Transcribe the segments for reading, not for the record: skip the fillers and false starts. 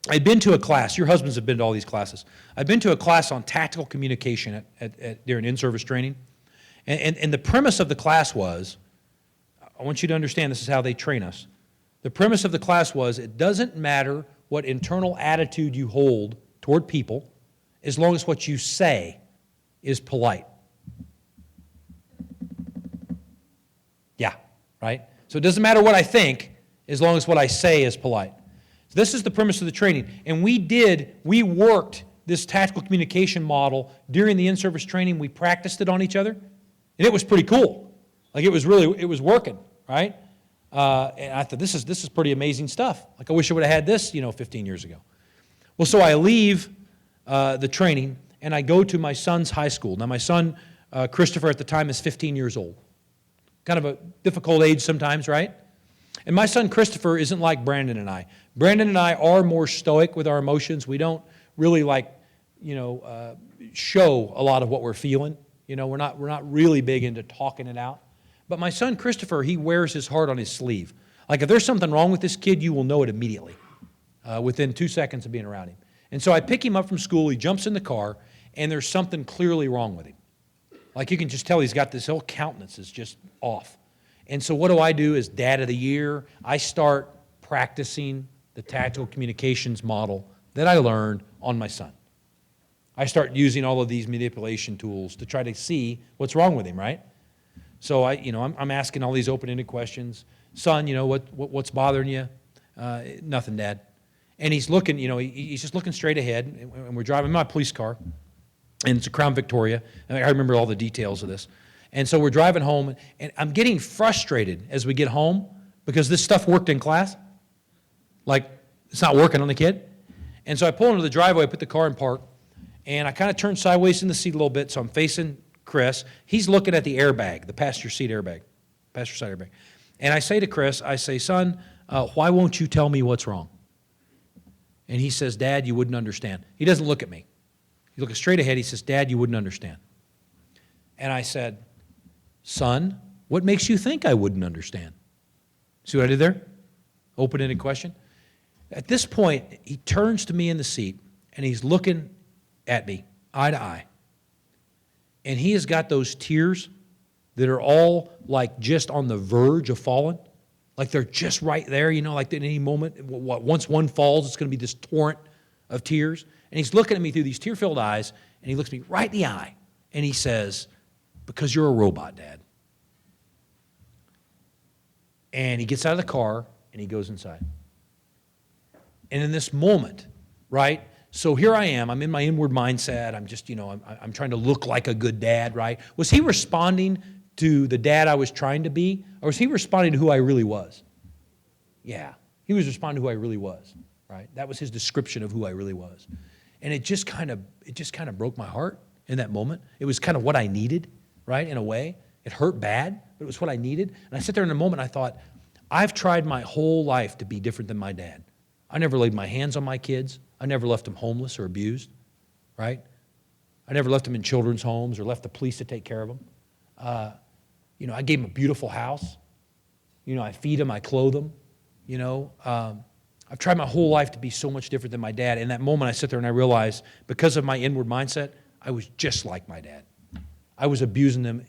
I'd been to a class. Your husbands have been to all these classes. I've been to a class on tactical communication during in-service training. And the premise of the class was, I want you to understand this is how they train us. The premise of the class was, it doesn't matter what internal attitude you hold toward people, as long as what you say is polite. Yeah, right? So it doesn't matter what I think, as long as what I say is polite. So this is the premise of the training. And we worked this tactical communication model during the in-service training. We practiced it on each other, and it was pretty cool. Like it was working, right? And I thought, this is pretty amazing stuff. Like I wish I would have had this, 15 years ago. Well, so I leave the training, and I go to my son's high school. Now, my son, Christopher, at the time is 15 years old. Kind of a difficult age sometimes, right? And my son Christopher isn't like Brandon and I. Brandon and I are more stoic with our emotions. We don't really show a lot of what we're feeling. We're not really big into talking it out. But my son Christopher, he wears his heart on his sleeve. Like if there's something wrong with this kid, you will know it immediately, within 2 seconds of being around him. And so I pick him up from school, he jumps in the car, and there's something clearly wrong with him. Like you can just tell he's got this whole countenance is just off. And so what do I do as Dad of the Year? I start practicing the tactical communications model that I learned on my son. I start using all of these manipulation tools to try to see what's wrong with him, right? So I'm asking all these open-ended questions. Son, what's bothering you? Nothing, Dad. And he's looking, he's just looking straight ahead, and we're driving my police car, and it's a Crown Victoria. And I remember all the details of this. And so we're driving home, and I'm getting frustrated as we get home because this stuff worked in class. Like, it's not working on the kid. And so I pull into the driveway, I put the car in park, and I kind of turn sideways in the seat a little bit, so I'm facing Chris. He's looking at the airbag, the passenger side airbag. And I say to Chris, son, why won't you tell me what's wrong? And he says, Dad, you wouldn't understand. He doesn't look at me. He looks straight ahead. He says, Dad, you wouldn't understand. And I said, son, what makes you think I wouldn't understand? See what I did there? Open-ended question. At this point, he turns to me in the seat, and he's looking at me, eye to eye. And he has got those tears that are all like just on the verge of falling. Like they're just right there, like at any moment. Once one falls, it's going to be this torrent of tears. And he's looking at me through these tear-filled eyes, and he looks me right in the eye, and he says, because you're a robot, Dad. And he gets out of the car, and he goes inside. And in this moment, right, so here I am, I'm in my inward mindset, I'm just, I'm trying to look like a good dad, right? Was he responding to the dad I was trying to be, or was he responding to who I really was? Yeah, he was responding to who I really was, right? That was his description of who I really was. And it just kind of broke my heart in that moment. It was kind of what I needed, right, in a way. It hurt bad, but it was what I needed. And I sat there in a moment, I thought, I've tried my whole life to be different than my dad. I never laid my hands on my kids. I never left them homeless or abused, right? I never left them in children's homes or left the police to take care of them. I gave them a beautiful house. I feed them, I clothe them. I've tried my whole life to be so much different than my dad. In that moment, I sit there and I realized, because of my inward mindset, I was just like my dad. I was abusing them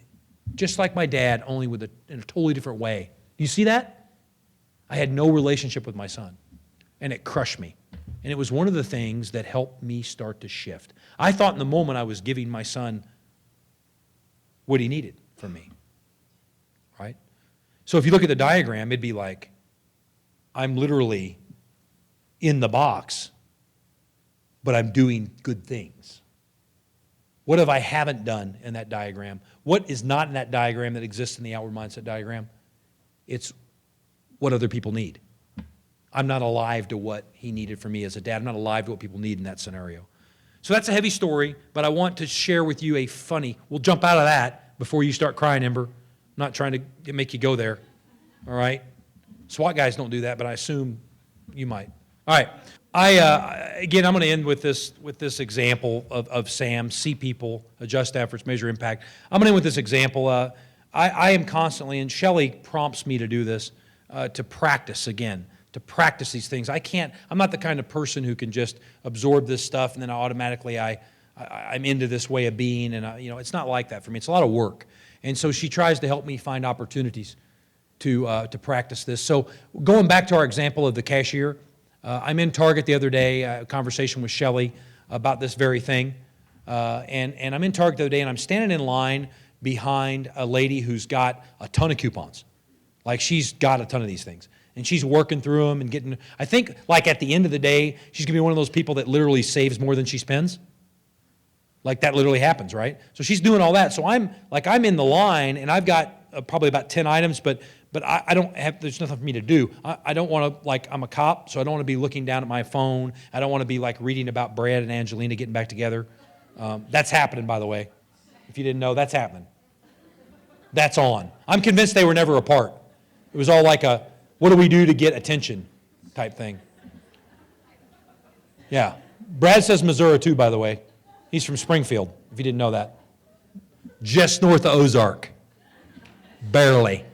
just like my dad, only in a totally different way. Do you see that? I had no relationship with my son, and it crushed me. And it was one of the things that helped me start to shift. I thought in the moment I was giving my son what he needed from me, right? So if you look at the diagram, it'd be like, I'm literally in the box, but I'm doing good things. What have I haven't done in that diagram? What is not in that diagram that exists in the outward mindset diagram? It's what other people need. I'm not alive to what he needed from me as a dad. I'm not alive to what people need in that scenario. So that's a heavy story, but I want to share with you we'll jump out of that before you start crying, Ember. I'm not trying to make you go there, all right? SWAT guys don't do that, but I assume you might. All right. Again, I'm going to end with this example of Sam. See people, adjust efforts, measure impact. I'm going to end with this example. I am constantly, and Shelley prompts me to do this, to practice again. to practice these things. I'm not the kind of person who can just absorb this stuff and then automatically I'm into this way of being, and it's not like that for me. It's a lot of work. And so she tries to help me find opportunities to practice this. So going back to our example of the cashier, I'm in Target the other day, a conversation with Shelley about this very thing. And I'm in Target the other day, and I'm standing in line behind a lady who's got a ton of coupons. Like, she's got a ton of these things. And she's working through them and getting, I think, like, at the end of the day, she's going to be one of those people that literally saves more than she spends. Like, that literally happens, right? So she's doing all that. So I'm in the line, and I've got probably about 10 items, but I don't have, there's nothing for me to do. I don't want to, I'm a cop, so I don't want to be looking down at my phone. I don't want to be, reading about Brad and Angelina getting back together. That's happening, by the way. If you didn't know, that's happening. That's on. I'm convinced they were never apart. It was all like a, what do we do to get attention type thing. Yeah. Brad says Missouri too, by the way. He's from Springfield, if you didn't know that. Just north of Ozark. Barely.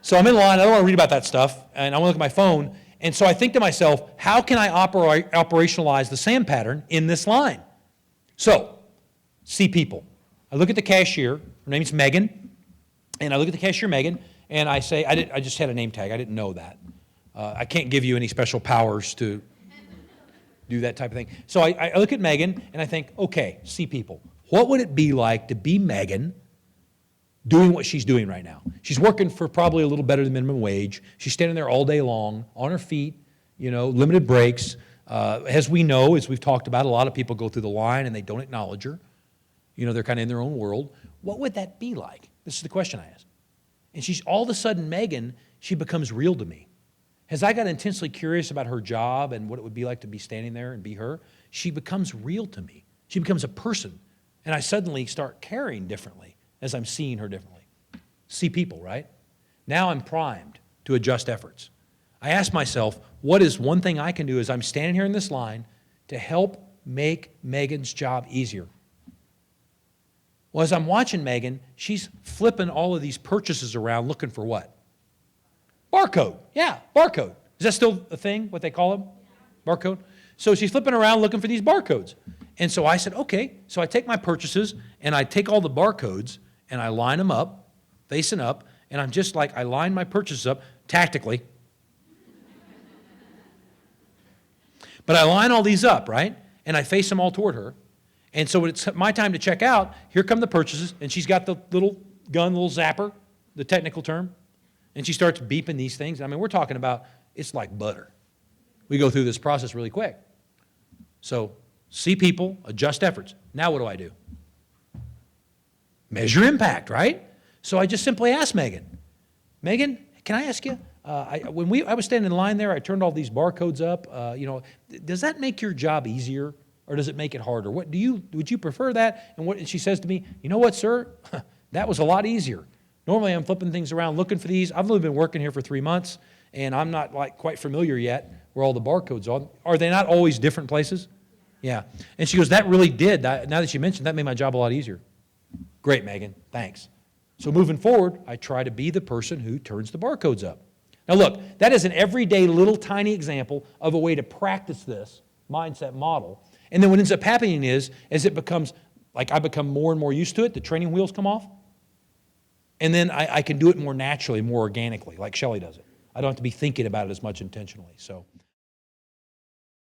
So I'm in line. I don't want to read about that stuff, and I want to look at my phone. And so I think to myself, how can I operationalize the SAM pattern in this line? So, see people. I look at the cashier. Her name's Megan. And I look at the cashier, Megan, and I say, I just had a name tag. I didn't know that. I can't give you any special powers to do that type of thing. So I look at Megan, and I think, okay, see people. What would it be like to be Megan doing what she's doing right now? She's working for probably a little better than minimum wage. She's standing there all day long, on her feet, limited breaks. As we know, as we've talked about, a lot of people go through the line and they don't acknowledge her. They're kind of in their own world. What would that be like? This is the question I ask. And she's all of a sudden, Megan, she becomes real to me. As I got intensely curious about her job and what it would be like to be standing there and be her, she becomes real to me. She becomes a person. And I suddenly start caring differently as I'm seeing her differently. See people, right? Now I'm primed to adjust efforts. I ask myself, what is one thing I can do as I'm standing here in this line to help make Megan's job easier? Well, as I'm watching Megan, she's flipping all of these purchases around looking for what? Barcode. Yeah, barcode. Is that still a thing, what they call them? Barcode? So she's flipping around looking for these barcodes. And so I said, okay. So I take my purchases, and I take all the barcodes, and I line them up, facing up, and I'm just I line my purchases up tactically. But I line all these up, right? And I face them all toward her. And so when it's my time to check out, here come the purchases, and she's got the little gun, little zapper, the technical term, and she starts beeping these things. I mean, we're talking about, it's like butter. We go through this process really quick. So, see people, adjust efforts. Now what do? Measure impact, right? So I just simply asked Megan, can I ask you, when I was standing in line there, I turned all these barcodes up. Does that make your job easier, or does it make it harder? Would you prefer that? And she says to me, you know what, sir? That was a lot easier. Normally I'm flipping things around looking for these. I've only been working here for 3 months, and I'm not quite familiar yet where all the barcodes are. Are they not always different places? Yeah. And she goes, that really did. Now that you mentioned, that made my job a lot easier. Great, Megan. Thanks. So moving forward, I try to be the person who turns the barcodes up. Now look, that is an everyday little tiny example of a way to practice this mindset model. And then what ends up happening is, as it becomes, I become more and more used to it, the training wheels come off. And then I can do it more naturally, more organically, like Shelley does it. I don't have to be thinking about it as much intentionally. So